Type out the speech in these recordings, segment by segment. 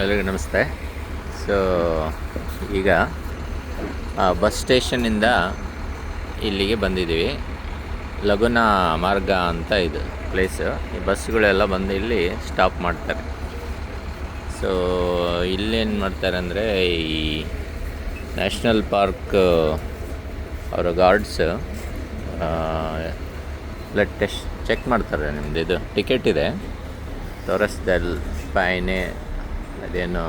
ಎಲ್ಲರಿಗೂ ನಮಸ್ತೆ. ಸೊ ಈಗ ಬಸ್ ಸ್ಟೇಷನ್ನಿಂದ ಇಲ್ಲಿಗೆ ಬಂದಿದ್ದೀವಿ. ಲಗುನ ಮಾರ್ಗ ಅಂತ ಇದು ಪ್ಲೇಸು. ಈ ಬಸ್ಸುಗಳೆಲ್ಲ ಬಂದು ಇಲ್ಲಿ ಸ್ಟಾಪ್ ಮಾಡ್ತಾರೆ. ಸೊ ಇಲ್ಲೇನು ಮಾಡ್ತಾರೆ ಅಂದರೆ, ಈ ನ್ಯಾಷನಲ್ ಪಾರ್ಕ್ ಅವರ ಗಾರ್ಡ್ಸ್ ಬ್ಲಡ್ ಟೆಸ್ಟ್ ಚೆಕ್ ಮಾಡ್ತಾರೆ. ನಿಮ್ಮದು ಇದು ಟಿಕೆಟ್ ಇದೆ, ತೋರಿಸ್ದೆಲ್ ಪೈನೆ ಅದೇನು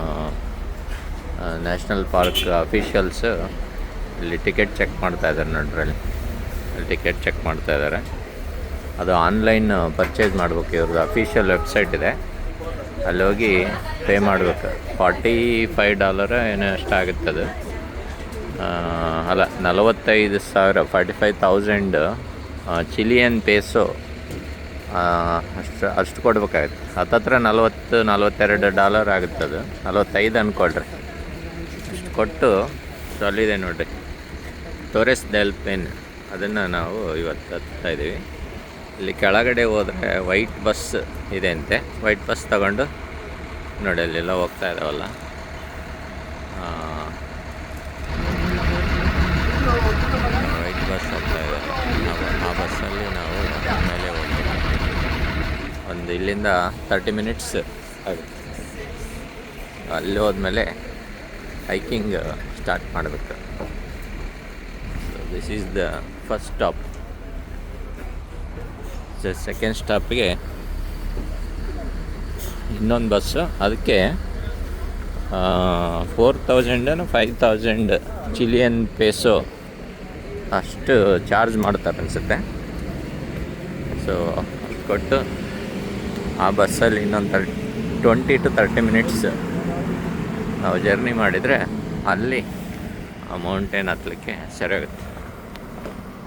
ನ್ಯಾಷನಲ್ ಪಾರ್ಕ್ ಅಫಿಷಿಯಲ್ಸು ಇಲ್ಲಿ ಟಿಕೆಟ್ ಚೆಕ್ ಮಾಡ್ತಾಯಿದ್ದಾರೆ. ನೋಡ್ರಲ್ಲಿ ಟಿಕೆಟ್ ಚೆಕ್ ಮಾಡ್ತಾಯಿದ್ದಾರೆ. ಅದು ಆನ್ಲೈನ್ ಪರ್ಚೇಸ್ ಮಾಡ್ಬೇಕು. ಇವ್ರದ್ದು ಅಫಿಷಿಯಲ್ ವೆಬ್ಸೈಟ್ ಇದೆ, ಅಲ್ಲಿ ಹೋಗಿ ಪೇ ಮಾಡಬೇಕು. $45 ಏನೋ ಎಷ್ಟಾಗುತ್ತೆ ಅದು. ಅಲ್ಲ, 45,000 $45,000 ಚಿಲಿಯನ್ ಪೇಸೋ ಅಷ್ಟು ಕೊಡ್ಬೇಕಾಗುತ್ತೆ. ಹತ್ತತ್ರ $42 ಆಗುತ್ತೆ. ಅದು 45 ಅಂದ್ಕೊಳ್ರಿ. ಅಷ್ಟು ಕೊಟ್ಟು ಸೊ ಅಲ್ಲಿದೆ ನೋಡಿರಿ, ಟೋರೆಸ್ ಡೆಲ್ ಪೇನ್, ಅದನ್ನು ನಾವು ಇವತ್ತು ಹತ್ತಾ ಇದ್ದೀವಿ. ಇಲ್ಲಿ ಕೆಳಗಡೆ ಹೋದರೆ ವೈಟ್ ಬಸ್ ಇದೆ ಅಂತೆ. ವೈಟ್ ಬಸ್ ತಗೊಂಡು ನೋಡಿ ಅಲ್ಲೆಲ್ಲ ಹೋಗ್ತಾ ಇದ್ದಾವಲ್ಲ, ವೈಟ್ ಬಸ್ ಹೋಗ್ತಾ ಇದ್ದಾರೆ. ಆ ಬಸ್ಸಲ್ಲಿ ನಾವು ಮೇಲೆ ಹೋಗ್ತೀವಿ. ಒಂದು ಇಲ್ಲಿಂದ 30 ಮಿನಿಟ್ಸ್ ಆಗುತ್ತೆ. ಅಲ್ಲಿ ಹೋದ್ಮೇಲೆ ಹೈಕಿಂಗ್ ಸ್ಟಾರ್ಟ್ ಮಾಡಬೇಕು. So this is the first stop. Second ಸ್ಟಾಪಿಗೆ ಇನ್ನೊಂದು ಬಸ್ಸು, ಅದಕ್ಕೆ 4,000 5,000 ಚಿಲಿಯನ್ ಪೇಸೋ ಅಷ್ಟು ಚಾರ್ಜ್ ಮಾಡ್ತಾರೆ ಅನಿಸುತ್ತೆ. ಸೊ ಕೊಟ್ಟು ಆ ಬಸ್ಸಲ್ಲಿ ಇನ್ನೊಂದು 20 to 30 ಮಿನಿಟ್ಸ್ ನಾವು ಜರ್ನಿ ಮಾಡಿದರೆ ಅಲ್ಲಿ ಆ ಮೌಂಟೇನ್ ಹತ್ತಲಿಕ್ಕೆ ಸರಿಯಾಗುತ್ತೆ.